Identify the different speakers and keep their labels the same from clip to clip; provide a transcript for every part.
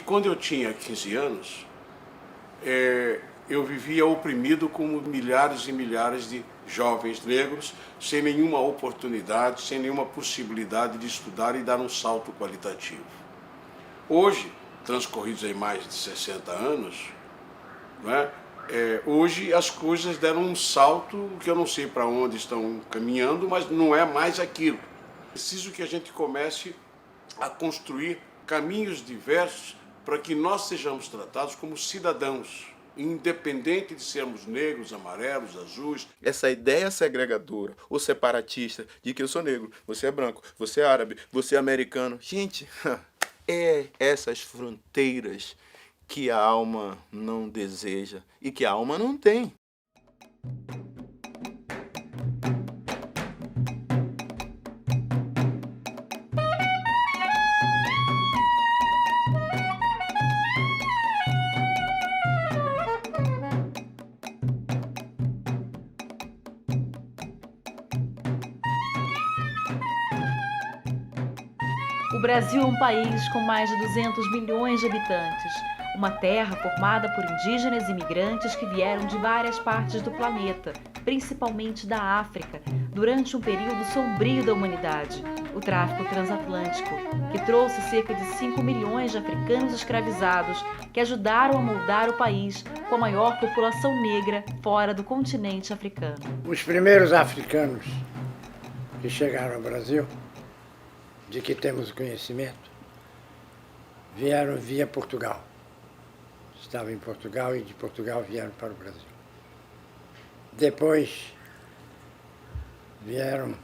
Speaker 1: quando eu tinha 15 anos, eu vivia oprimido como milhares e milhares de jovens negros, sem nenhuma oportunidade, sem nenhuma possibilidade de estudar e dar um salto qualitativo. Hoje, transcorridos aí mais de 60 anos, não é? Hoje as coisas deram um salto que eu não sei para onde estão caminhando, mas não é mais aquilo. Preciso que a gente comece a construir caminhos diversos para que nós sejamos tratados como cidadãos, independente de sermos negros, amarelos, azuis.
Speaker 2: Essa ideia segregadora ou separatista de que eu sou negro, você é branco, você é árabe, você é americano. Gente, é essas fronteiras que a alma não deseja e que a alma não tem.
Speaker 3: O Brasil é um país com mais de 200 milhões de habitantes, uma terra formada por indígenas e imigrantes que vieram de várias partes do planeta, principalmente da África, durante um período sombrio da humanidade, o tráfico transatlântico, que trouxe cerca de 5 milhões de africanos escravizados que ajudaram a moldar o país com a maior população negra fora do continente africano.
Speaker 4: Os primeiros africanos que chegaram ao Brasil, de que temos conhecimento, vieram via Portugal. Estavam em Portugal e de Portugal vieram para o Brasil. Depois vieram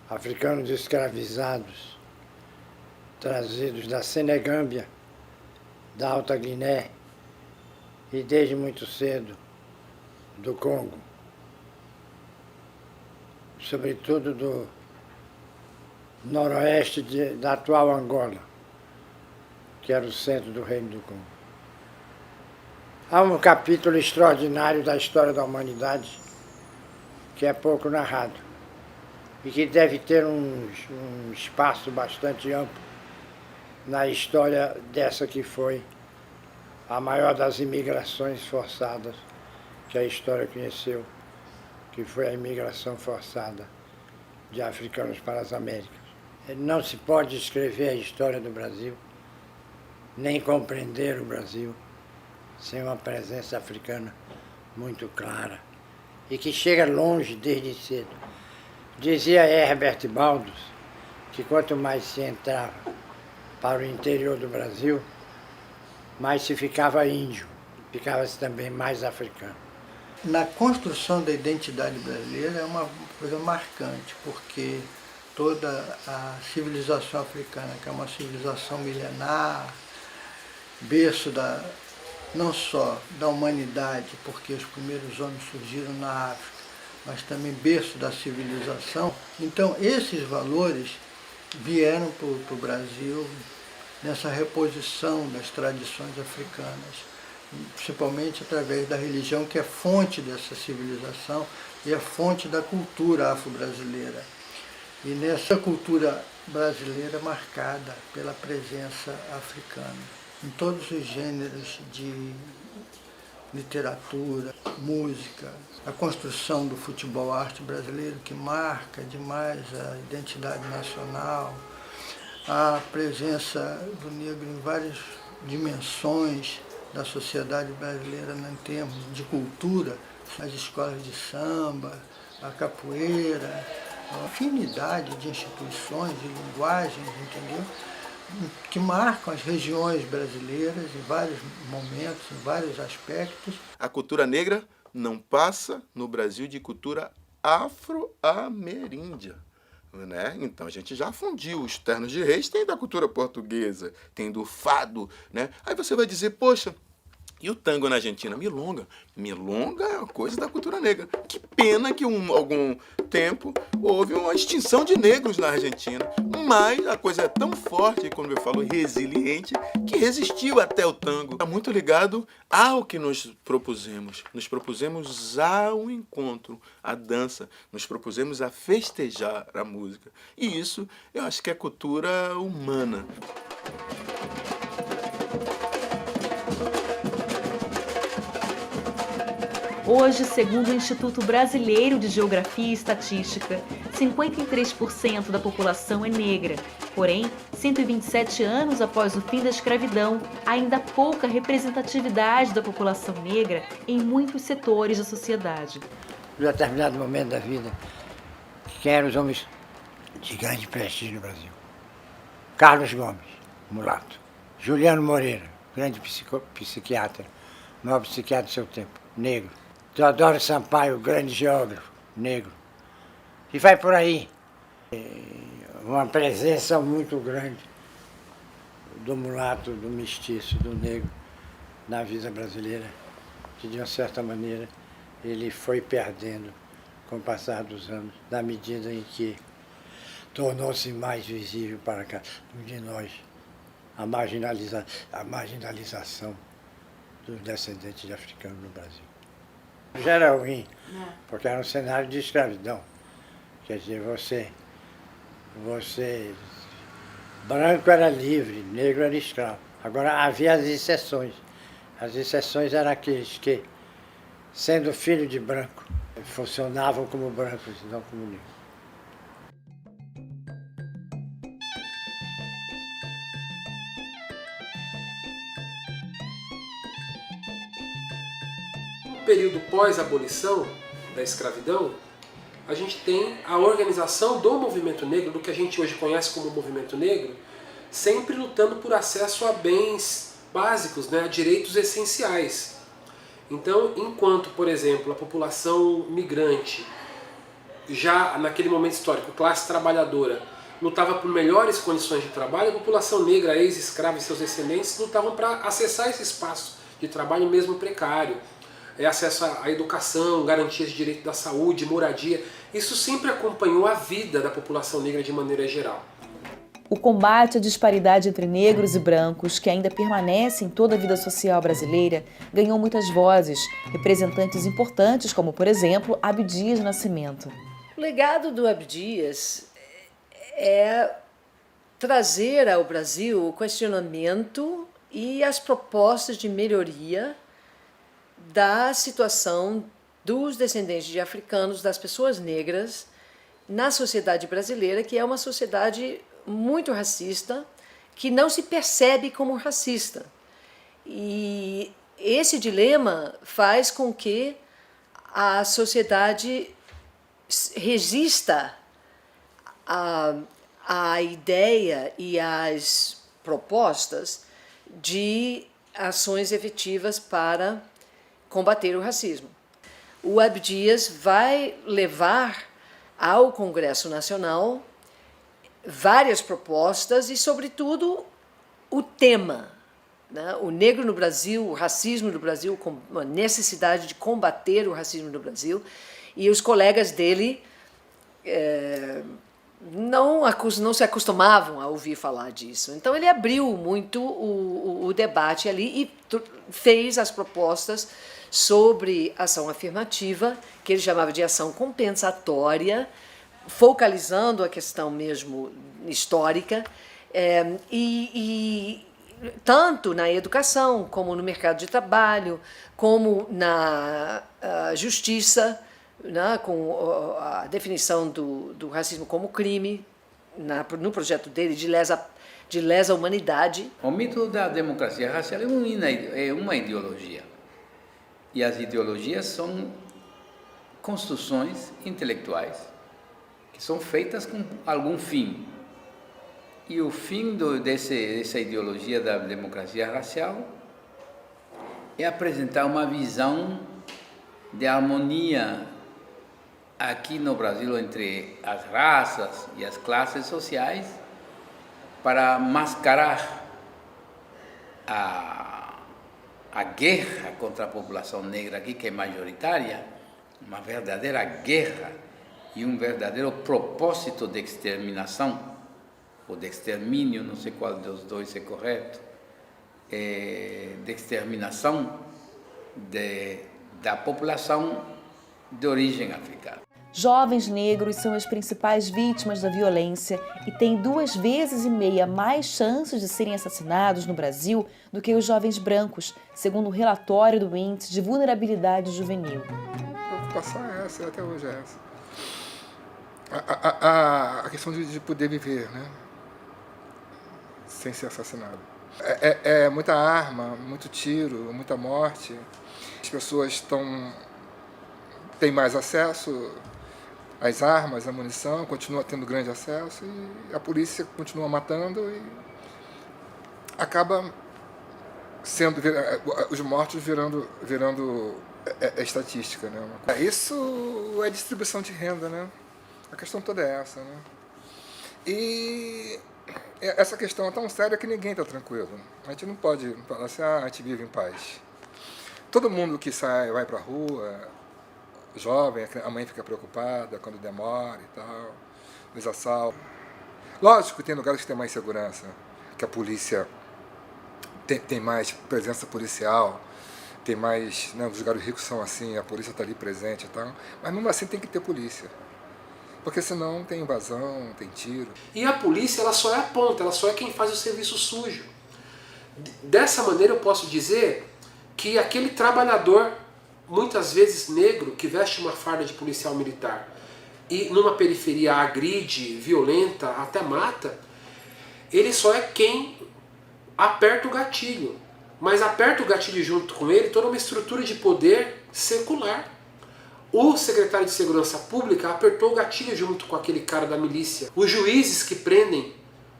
Speaker 4: africanos escravizados, trazidos da Senegâmbia, da Alta Guiné e desde muito cedo do Congo, sobretudo do noroeste da atual Angola, que era o centro do Reino do Congo. Há um capítulo extraordinário da história da humanidade que é pouco narrado e que deve ter um espaço bastante amplo na história dessa que foi a maior das imigrações forçadas que a história conheceu, que foi a imigração forçada de africanos para as Américas. Não se pode escrever a história do Brasil, nem compreender o Brasil, sem uma presença africana muito clara e que chega longe desde cedo. Dizia Herbert Baldos que quanto mais se entrava para o interior do Brasil, mais se ficava índio, ficava-se também mais africano.
Speaker 5: Na construção da identidade brasileira é uma coisa marcante, porque toda a civilização africana, que é uma civilização milenar, berço não só da humanidade, porque os primeiros homens surgiram na África, mas também berço da civilização. Então, esses valores vieram para o Brasil nessa reposição das tradições africanas, principalmente através da religião, que é fonte dessa civilização e é fonte da cultura afro-brasileira. E nessa cultura brasileira marcada pela presença africana, em todos os gêneros de literatura, música, a construção do futebol arte brasileiro, que marca demais a identidade nacional, a presença do negro em várias dimensões da sociedade brasileira em termos de cultura, as escolas de samba, a capoeira, a afinidade de instituições, de linguagens, entendeu? Que marcam as regiões brasileiras em vários momentos, em vários aspectos.
Speaker 2: A cultura negra não passa no Brasil de cultura afro-ameríndia, né? Então a gente já fundiu. Os ternos de reis tem da cultura portuguesa, tem do fado, né? Aí você vai dizer, poxa, e o tango na Argentina? Milonga. Milonga é uma coisa da cultura negra. Que pena que algum tempo houve uma extinção de negros na Argentina. Mas a coisa é tão forte, como eu falo, resiliente, que resistiu até o tango. Está muito ligado ao que nos propusemos. Nos propusemos ao encontro, à dança. Nos propusemos a festejar a música. E isso eu acho que é cultura humana.
Speaker 3: Hoje, segundo o Instituto Brasileiro de Geografia e Estatística, 53% da população é negra. Porém, 127 anos após o fim da escravidão, ainda há pouca representatividade da população negra em muitos setores da sociedade.
Speaker 4: Em determinado momento da vida, quem eram os homens de grande prestígio no Brasil? Carlos Gomes, mulato. Juliano Moreira, grande psiquiatra, maior psiquiatra do seu tempo, negro. Teodoro Sampaio, grande geógrafo, negro. E vai por aí. Uma presença muito grande do mulato, do mestiço, do negro na vida brasileira, que de uma certa maneira ele foi perdendo com o passar dos anos, na medida em que tornou-se mais visível para cada um de nós a marginalização dos descendentes de africanos no Brasil. Já era ruim, porque era um cenário de escravidão. Quer dizer, você branco era livre, negro era escravo. Agora havia as exceções. As exceções eram aqueles que, sendo filho de branco, funcionavam como brancos e não como negros.
Speaker 6: No período pós-abolição da escravidão, a gente tem a organização do movimento negro, do que a gente hoje conhece como movimento negro, sempre lutando por acesso a bens básicos, né, a direitos essenciais. Então, enquanto, por exemplo, a população migrante, já naquele momento histórico, classe trabalhadora, lutava por melhores condições de trabalho, a população negra, ex-escrava e seus descendentes lutavam para acessar esse espaço de trabalho mesmo precário. Acesso à educação, garantias de direito da saúde, moradia. Isso sempre acompanhou a vida da população negra de maneira geral.
Speaker 3: O combate à disparidade entre negros e brancos, que ainda permanece em toda a vida social brasileira, ganhou muitas vozes, representantes importantes como, por exemplo, Abdias Nascimento.
Speaker 7: O legado do Abdias é trazer ao Brasil o questionamento e as propostas de melhoria da situação dos descendentes de africanos, das pessoas negras, na sociedade brasileira, que é uma sociedade muito racista, que não se percebe como racista. E esse dilema faz com que a sociedade resista à ideia e às propostas de ações efetivas para combater o racismo. O Abdias vai levar ao Congresso Nacional várias propostas e, sobretudo, o tema, né? O negro no Brasil, o racismo no Brasil, a necessidade de combater o racismo no Brasil. E os colegas dele não se acostumavam a ouvir falar disso. Então ele abriu muito o debate ali e fez as propostas sobre ação afirmativa, que ele chamava de ação compensatória, focalizando a questão mesmo histórica, e tanto na educação, como no mercado de trabalho, como na justiça, né, com a definição do racismo como crime, no projeto dele de lesa humanidade.
Speaker 8: O mito da democracia racial é uma ideologia. E as ideologias são construções intelectuais que são feitas com algum fim. E o fim dessa ideologia da democracia racial é apresentar uma visão de harmonia aqui no Brasil entre as raças e as classes sociais para mascarar a guerra contra a população negra aqui, que é majoritária, uma verdadeira guerra e um verdadeiro propósito de exterminação, ou de extermínio, não sei qual dos dois é correto, de exterminação da população de origem africana.
Speaker 3: Jovens negros são as principais vítimas da violência e têm 2,5 vezes mais chances de serem assassinados no Brasil do que os jovens brancos, segundo o relatório do Índice de Vulnerabilidade Juvenil.
Speaker 9: A preocupação é essa, até hoje é essa. A questão de poder viver, né? Sem ser assassinado. É muita arma, muito tiro, muita morte. As pessoas têm mais acesso às armas, à munição, continua tendo grande acesso e a polícia continua matando e acaba sendo os mortos virando estatística, né? Isso é distribuição de renda, né? A questão toda é essa, né? E essa questão é tão séria que ninguém está tranquilo. A gente não pode falar assim, a gente vive em paz. Todo mundo que sai, vai para a rua, jovem, a mãe fica preocupada quando demora e tal, os assaltos. Lógico que tem lugares que tem mais segurança, que a polícia tem mais presença policial, tem mais, né, os lugares ricos são assim, a polícia está ali presente e tal, mas mesmo assim tem que ter polícia. Porque senão tem invasão, tem tiro.
Speaker 6: E a polícia, ela só é a ponta, ela só é quem faz o serviço sujo. Dessa maneira eu posso dizer que aquele trabalhador, muitas vezes negro, que veste uma farda de policial militar e numa periferia agride, violenta, até mata, ele só é quem aperta o gatilho. Mas aperta o gatilho junto com ele toda uma estrutura de poder secular. O secretário de Segurança Pública apertou o gatilho junto com aquele cara da milícia. Os juízes que prendem,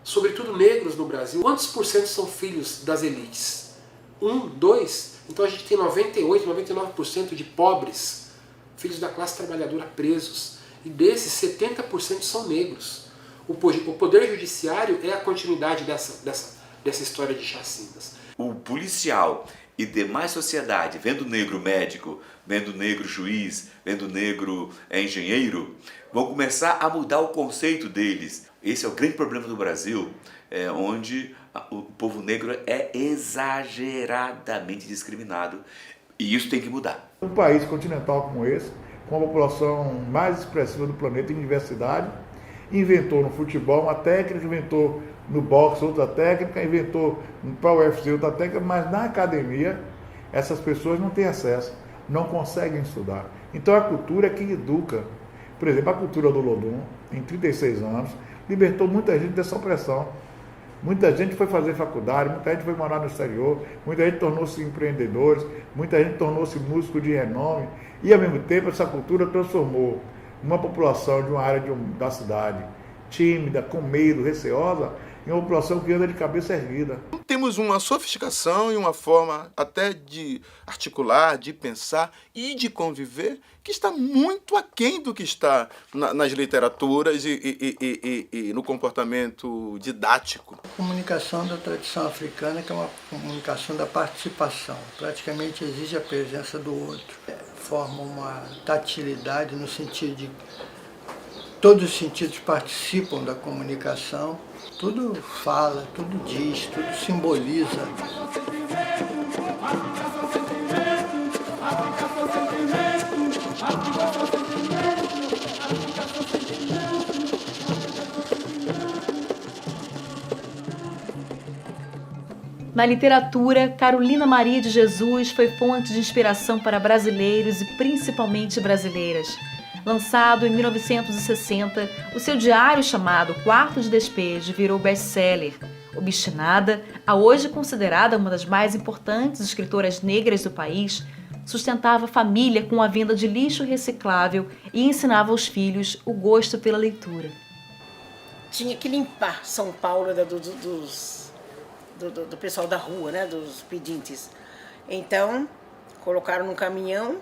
Speaker 6: sobretudo negros no Brasil, quantos por cento são filhos das elites? 1, 2? Então a gente tem 98, 99% de pobres, filhos da classe trabalhadora presos. E desses, 70% são negros. O poder judiciário é a continuidade dessa história de chacinas.
Speaker 10: O policial e demais sociedade, vendo o negro médico, vendo o negro juiz, vendo o negro engenheiro, vão começar a mudar o conceito deles. Esse é o grande problema do Brasil, onde o povo negro é exageradamente discriminado. E isso tem que mudar.
Speaker 11: Um país continental como esse, com a população mais expressiva do planeta em diversidade, inventou no futebol uma técnica, inventou no boxe outra técnica, inventou para o UFC outra técnica, mas na academia essas pessoas não têm acesso, não conseguem estudar. Então a cultura é que educa. Por exemplo, a cultura do Lodum, em 36 anos, libertou muita gente dessa opressão. Muita gente foi fazer faculdade, muita gente foi morar no exterior, muita gente tornou-se empreendedores, muita gente tornou-se músico de renome, e ao mesmo tempo essa cultura transformou uma população de uma área da cidade tímida, com medo, receosa, em uma população que anda de cabeça erguida.
Speaker 2: Temos uma sofisticação e uma forma até de articular, de pensar e de conviver que está muito aquém do que está nas literaturas e no comportamento didático.
Speaker 5: A comunicação da tradição africana, que é uma comunicação da participação, praticamente exige a presença do outro. Forma uma tatilidade no sentido de todos os sentidos participam da comunicação, tudo fala, tudo diz, tudo simboliza.
Speaker 3: Na literatura, Carolina Maria de Jesus foi fonte de inspiração para brasileiros e principalmente brasileiras. Lançado em 1960, o seu diário chamado Quarto de Despejo virou best-seller. Obstinada, a hoje considerada uma das mais importantes escritoras negras do país, sustentava a família com a venda de lixo reciclável e ensinava aos filhos o gosto pela leitura.
Speaker 12: Tinha que limpar São Paulo do pessoal da rua, né, dos pedintes. Então, colocaram num caminhão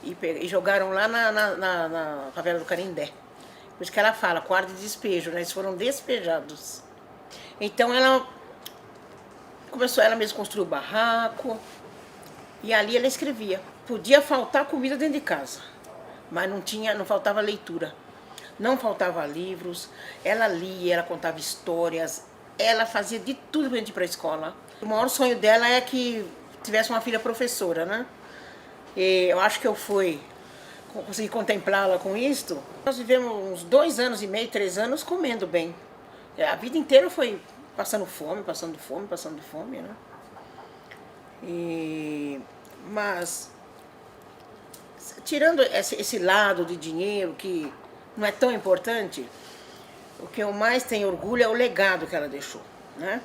Speaker 12: e jogaram lá na favela do Canindé. Por isso que ela fala, quarto de despejo, né? Eles foram despejados. Então ela começou, ela mesma construiu o barraco, e ali ela escrevia. Podia faltar comida dentro de casa, mas não faltava leitura, não faltava livros. Ela lia, ela contava histórias, ela fazia de tudo pra gente ir pra escola. O maior sonho dela é que tivesse uma filha professora, né? Eu acho que eu fui conseguir contemplá-la com isto. Nós vivemos uns 2 anos e meio, 3 anos comendo bem. A vida inteira foi passando fome, né? Mas, tirando esse lado de dinheiro que não é tão importante, o que eu mais tenho orgulho é o legado que ela deixou, né?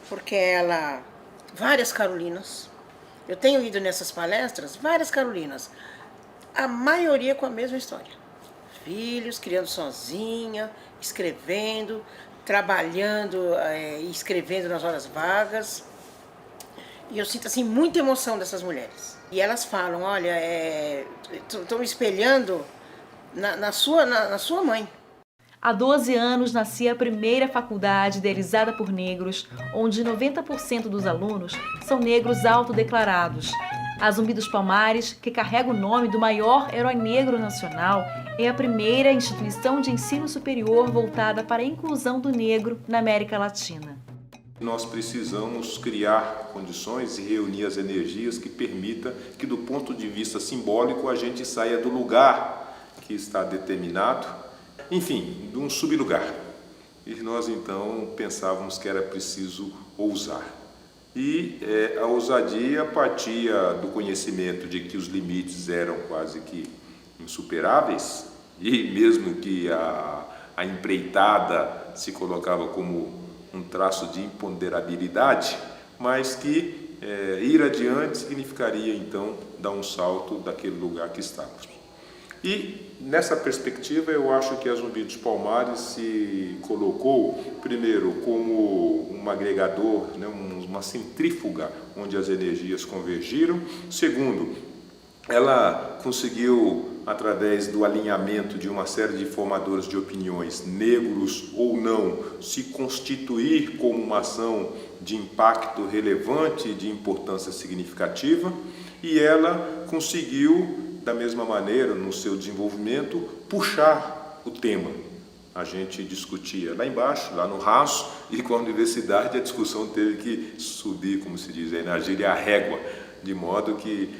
Speaker 12: Porque várias Carolinas, eu tenho ido nessas palestras, várias Carolinas, a maioria com a mesma história. Filhos, criando sozinha, escrevendo, trabalhando e escrevendo nas horas vagas. E eu sinto assim muita emoção dessas mulheres. E elas falam, olha, estou me espelhando na sua mãe.
Speaker 3: Há 12 anos nascia a primeira faculdade idealizada por negros, onde 90% dos alunos são negros autodeclarados. A Zumbi dos Palmares, que carrega o nome do maior herói negro nacional, é a primeira instituição de ensino superior voltada para a inclusão do negro na América Latina.
Speaker 13: Nós precisamos criar condições e reunir as energias que permitam que, do ponto de vista simbólico, a gente saia do lugar que está determinado, enfim, de um sublugar. E nós, então, pensávamos que era preciso ousar. E a ousadia partia do conhecimento de que os limites eram quase que insuperáveis, e mesmo que a empreitada se colocava como um traço de imponderabilidade, mas que ir adiante significaria, então, dar um salto daquele lugar que estávamos. E, nessa perspectiva, eu acho que a Zumbi dos Palmares se colocou, primeiro, como um agregador, né, uma centrífuga, onde as energias convergiram. Segundo, ela conseguiu, através do alinhamento de uma série de formadores de opiniões, negros ou não, se constituir como uma ação de impacto relevante e de importância significativa, e ela conseguiu, da mesma maneira, no seu desenvolvimento, puxar o tema. A gente discutia lá embaixo, lá no raso, e com a universidade a discussão teve que subir, como se diz aí na gíria, a régua, de modo que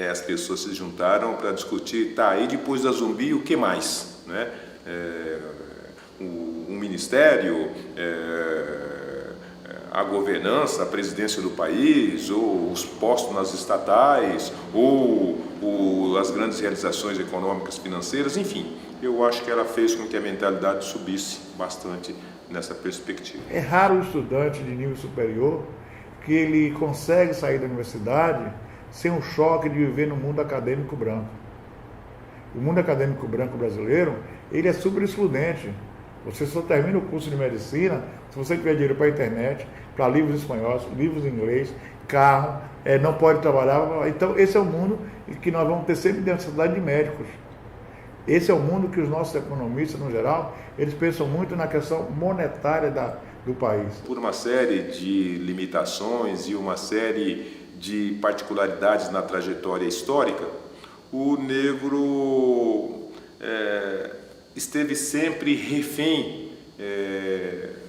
Speaker 13: as pessoas se juntaram para discutir, tá, e depois da Zumbi, o que mais? Né? Um ministério, a governança, a presidência do país, ou os postos nas estatais, ou as grandes realizações econômicas, financeiras, enfim. Eu acho que ela fez com que a mentalidade subisse bastante nessa perspectiva.
Speaker 11: É raro o estudante de nível superior que ele consegue sair da universidade sem um choque de viver no mundo acadêmico branco. O mundo acadêmico branco brasileiro, ele é super excludente. Você só termina o curso de medicina se você tiver dinheiro para a internet, para livros espanhóis, livros em inglês, carro, não pode trabalhar. Então, esse é o mundo que nós vamos ter sempre necessidade de médicos. Esse é o mundo que os nossos economistas, no geral, eles pensam muito na questão monetária do país.
Speaker 13: Por uma série de limitações e uma série de particularidades na trajetória histórica, o negro esteve sempre refém,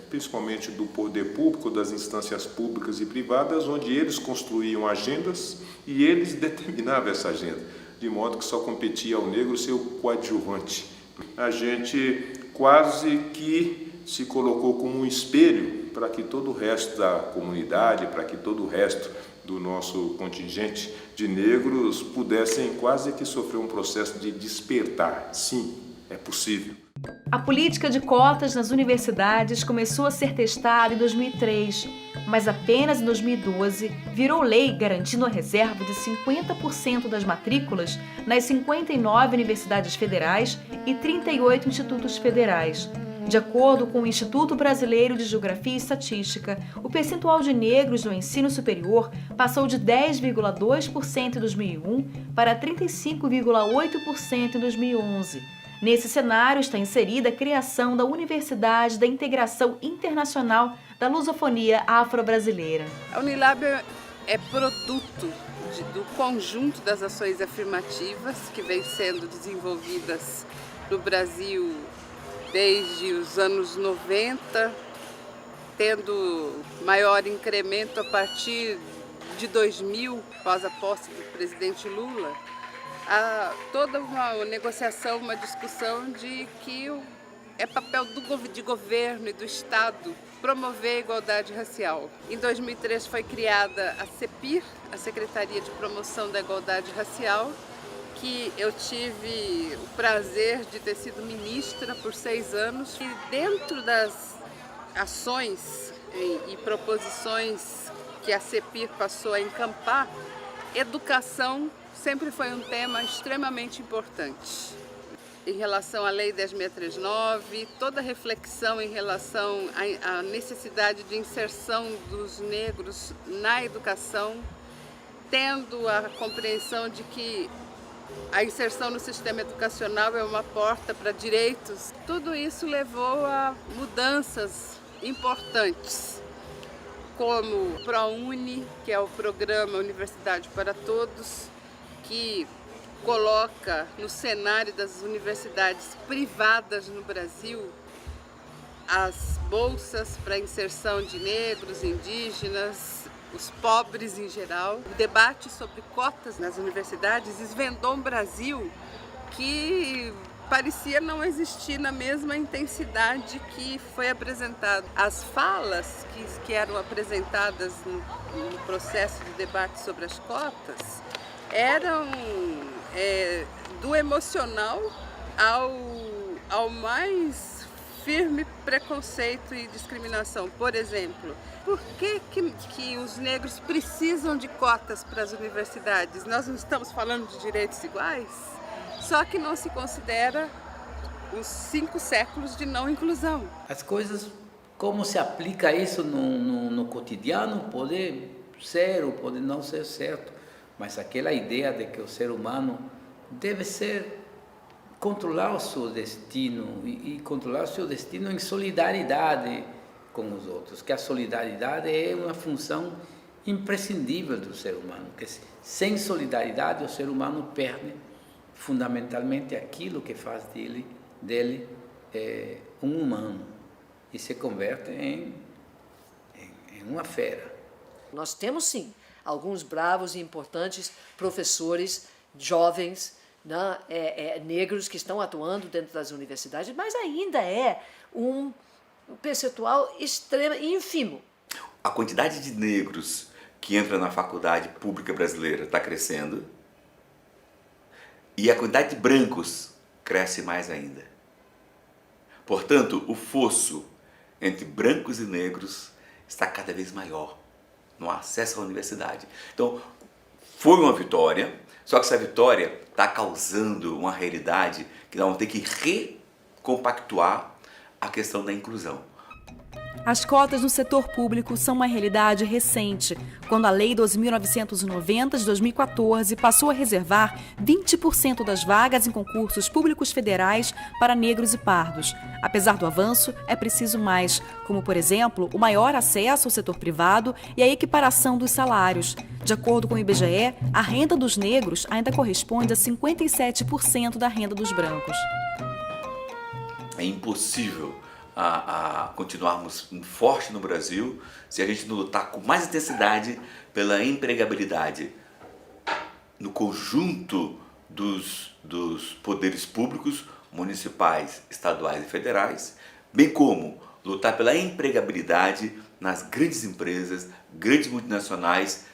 Speaker 13: principalmente do poder público, das instâncias públicas e privadas, onde eles construíam agendas e eles determinavam essa agenda, de modo que só competia ao negro ser o coadjuvante. A gente quase que se colocou como um espelho para que todo o resto da comunidade, para que todo o resto do nosso contingente de negros pudessem quase que sofrer um processo de despertar. Sim, é possível.
Speaker 3: A política de cotas nas universidades começou a ser testada em 2003, mas apenas em 2012 virou lei garantindo a reserva de 50% das matrículas nas 59 universidades federais e 38 institutos federais. De acordo com o Instituto Brasileiro de Geografia e Estatística, o percentual de negros no ensino superior passou de 10,2% em 2001 para 35,8% em 2011. Nesse cenário está inserida a criação da Universidade da Integração Internacional da Lusofonia Afro-Brasileira.
Speaker 14: A Unilab é produto do conjunto das ações afirmativas que vêm sendo desenvolvidas no Brasil desde os anos 90, tendo maior incremento a partir de 2000, após a posse do presidente Lula. há toda uma negociação, uma discussão de que é papel de governo e do Estado promover a igualdade racial. Em 2003 foi criada a CEPIR, a Secretaria de Promoção da Igualdade Racial, que eu tive o prazer de ter sido ministra por 6 anos. E dentro das ações e proposições que a CEPIR passou a encampar, educação sempre foi um tema extremamente importante. Em relação à Lei 10.639, toda a reflexão em relação à necessidade de inserção dos negros na educação, tendo a compreensão de que a inserção no sistema educacional é uma porta para direitos. Tudo isso levou a mudanças importantes, como o ProUni, que é o programa Universidade para Todos, que coloca no cenário das universidades privadas no Brasil as bolsas para inserção de negros, indígenas, os pobres em geral. O debate sobre cotas nas universidades desvendou um Brasil que parecia não existir na mesma intensidade que foi apresentado. As falas que eram apresentadas no processo de debate sobre as cotas eram do emocional ao mais firme preconceito e discriminação. Por exemplo, por que os negros precisam de cotas para as universidades? Nós não estamos falando de direitos iguais? Só que não se considera os 5 séculos de não inclusão.
Speaker 8: As coisas, como se aplica isso no cotidiano, pode ser ou pode não ser certo, mas aquela ideia de que o ser humano deve controlar o seu destino e controlar o seu destino em solidariedade com os outros, que a solidariedade é uma função imprescindível do ser humano, que sem solidariedade o ser humano perde fundamentalmente aquilo que faz dele um humano e se converte em uma fera.
Speaker 7: Nós temos sim alguns bravos e importantes professores jovens, né, negros que estão atuando dentro das universidades, mas ainda é um percentual ínfimo.
Speaker 10: A quantidade de negros que entra na faculdade pública brasileira está crescendo e a quantidade de brancos cresce mais ainda. Portanto, o fosso entre brancos e negros está cada vez maior no acesso à universidade. Então, foi uma vitória, só que essa vitória está causando uma realidade que nós vamos ter que recompactuar a questão da inclusão.
Speaker 3: As cotas no setor público são uma realidade recente, quando a Lei 12.990 de 2014 passou a reservar 20% das vagas em concursos públicos federais para negros e pardos. Apesar do avanço, é preciso mais, como, por exemplo, o maior acesso ao setor privado e a equiparação dos salários. De acordo com o IBGE, a renda dos negros ainda corresponde a 57% da renda dos brancos.
Speaker 10: É impossível a continuarmos forte no Brasil se a gente não lutar com mais intensidade pela empregabilidade no conjunto dos poderes públicos, municipais, estaduais e federais, bem como lutar pela empregabilidade nas grandes empresas, grandes multinacionais,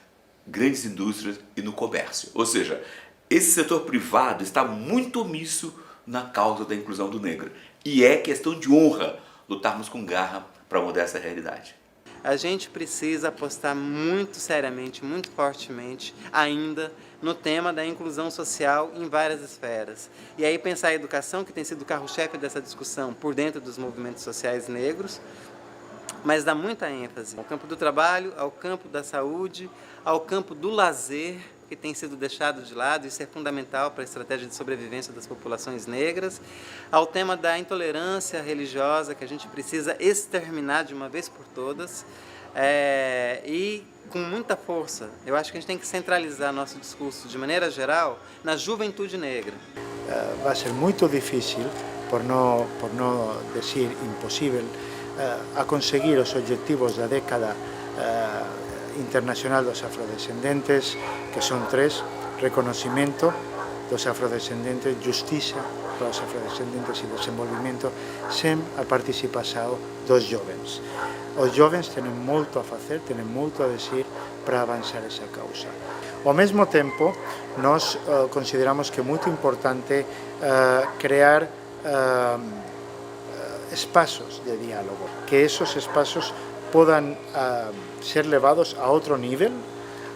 Speaker 10: grandes indústrias e no comércio. Ou seja, esse setor privado está muito omisso na causa da inclusão do negro. E é questão de honra lutarmos com garra para mudar essa realidade.
Speaker 15: A gente precisa apostar muito seriamente, muito fortemente, ainda no tema da inclusão social em várias esferas. E aí pensar a educação, que tem sido o carro-chefe dessa discussão por dentro dos movimentos sociais negros, mas dá muita ênfase ao campo do trabalho, ao campo da saúde, ao campo do lazer, que tem sido deixado de lado, isso é fundamental para a estratégia de sobrevivência das populações negras, ao tema da intolerância religiosa, que a gente precisa exterminar de uma vez por todas, e com muita força. Eu acho que a gente tem que centralizar nosso discurso, de maneira geral, na juventude negra.
Speaker 16: Vai ser muito difícil, por não dizer impossível, a conseguir os objetivos da década internacional dos afrodescendentes, que son 3: reconocimiento los afrodescendentes, justiça para os afrodescendentes e desenvolvimento sem a participação dos jovens. Os jovens têm muito a fazer, têm muito a dizer para avançar essa causa. Ao mesmo tempo, nós consideramos que é muito importante criar espaços de diálogo, que esses espaços possam ser levados a outro nível,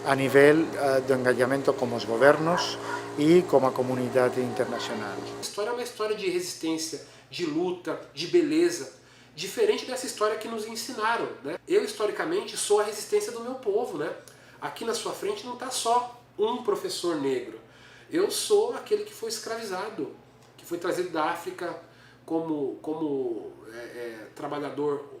Speaker 16: a nível do engajamento com os governos e com a comunidade internacional.
Speaker 6: A história é uma história de resistência, de luta, de beleza, diferente dessa história que nos ensinaram, né? Eu, historicamente, sou a resistência do meu povo, né? Aqui na sua frente não está só um professor negro. Eu sou aquele que foi escravizado, que foi trazido da África como trabalhador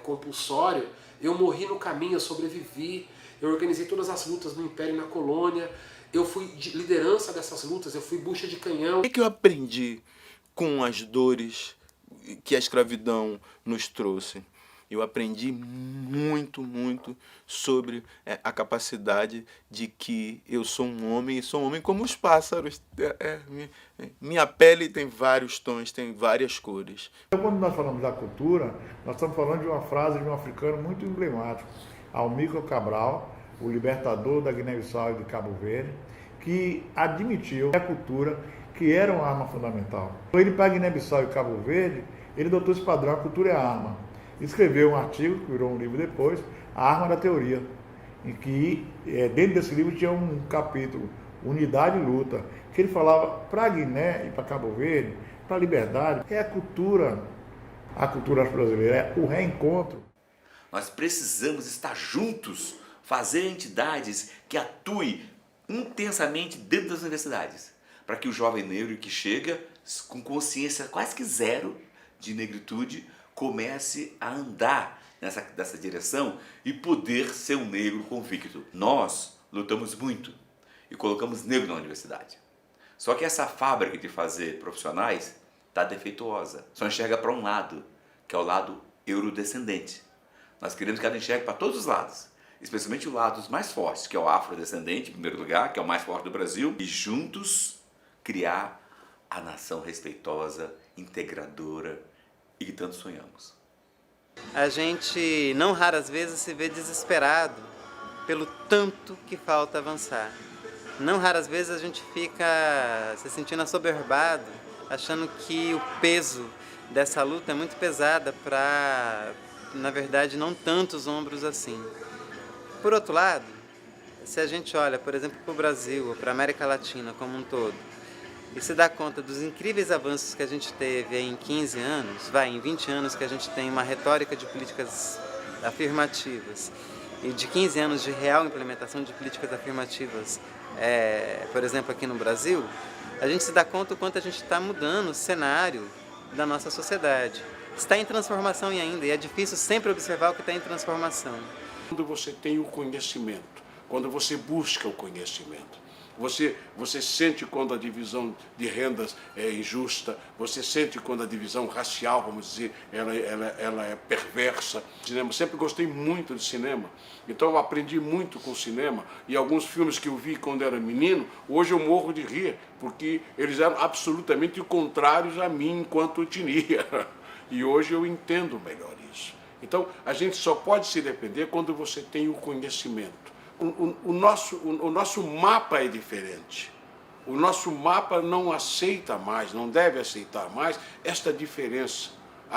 Speaker 6: compulsório. Eu morri no caminho, eu sobrevivi, eu organizei todas as lutas no Império e na colônia, eu fui de liderança dessas lutas, eu fui bucha de canhão.
Speaker 2: O que eu aprendi com as dores que a escravidão nos trouxe? Eu aprendi muito sobre a capacidade de que eu sou um homem, e sou um homem como os pássaros. Minha pele tem vários tons, tem várias cores.
Speaker 11: Quando nós falamos da cultura, nós estamos falando de uma frase de um africano muito emblemático, Amílcar Cabral, o libertador da Guiné-Bissau e de Cabo Verde, que admitiu a cultura que era uma arma fundamental. Ele, para a Guiné-Bissau e Cabo Verde, ele adotou esse padrão: a cultura é a arma. Escreveu um artigo, que virou um livro depois, A Arma da Teoria, em que dentro desse livro tinha um capítulo, Unidade e Luta, que ele falava para a Guiné e para Cabo Verde, para a liberdade, é a cultura brasileira, é o reencontro.
Speaker 10: Nós precisamos estar juntos, fazer entidades que atuem intensamente dentro das universidades, para que o jovem negro que chega com consciência quase que zero de negritude comece a andar nessa direção e poder ser um negro convicto. Nós lutamos muito e colocamos negro na universidade. Só que essa fábrica de fazer profissionais está defeituosa. Só enxerga para um lado, que é o lado eurodescendente. Nós queremos que ela enxergue para todos os lados, especialmente os lados mais fortes, que é o afrodescendente, em primeiro lugar, que é o mais forte do Brasil, e juntos criar a nação respeitosa, integradora, e que tanto sonhamos.
Speaker 15: A gente não raras vezes se vê desesperado pelo tanto que falta avançar. Não raras vezes a gente fica se sentindo assoberbado, achando que o peso dessa luta é muito pesada para, na verdade, não tantos ombros assim. Por outro lado, se a gente olha, por exemplo, para o Brasil ou para a América Latina como um todo, e se dá conta dos incríveis avanços que a gente teve em 15 anos, em 20 anos que a gente tem uma retórica de políticas afirmativas, e de 15 anos de real implementação de políticas afirmativas, por exemplo, aqui no Brasil, a gente se dá conta o quanto a gente está mudando o cenário da nossa sociedade. Está em transformação ainda, e é difícil sempre observar o que está em transformação.
Speaker 1: Quando você tem o conhecimento, quando você busca o conhecimento, você sente quando a divisão de rendas é injusta, você sente quando a divisão racial, vamos dizer, ela é perversa. Cinema, sempre gostei muito de cinema, então eu aprendi muito com cinema, e alguns filmes que eu vi quando era menino, hoje eu morro de rir, porque eles eram absolutamente contrários a mim enquanto etnia, e hoje eu entendo melhor isso. Então a gente só pode se defender quando você tem o conhecimento. O nosso mapa é diferente. O nosso mapa não aceita mais, não deve aceitar mais esta diferença.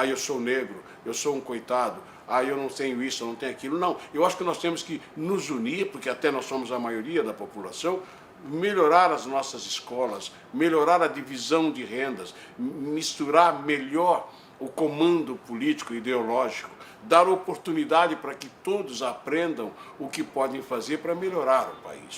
Speaker 1: Eu sou negro, eu sou um coitado, eu não tenho isso, eu não tenho aquilo. Não, eu acho que nós temos que nos unir, porque até nós somos a maioria da população, melhorar as nossas escolas, melhorar a divisão de rendas, misturar melhor o comando político e ideológico, dar oportunidade para que todos aprendam o que podem fazer para melhorar o país.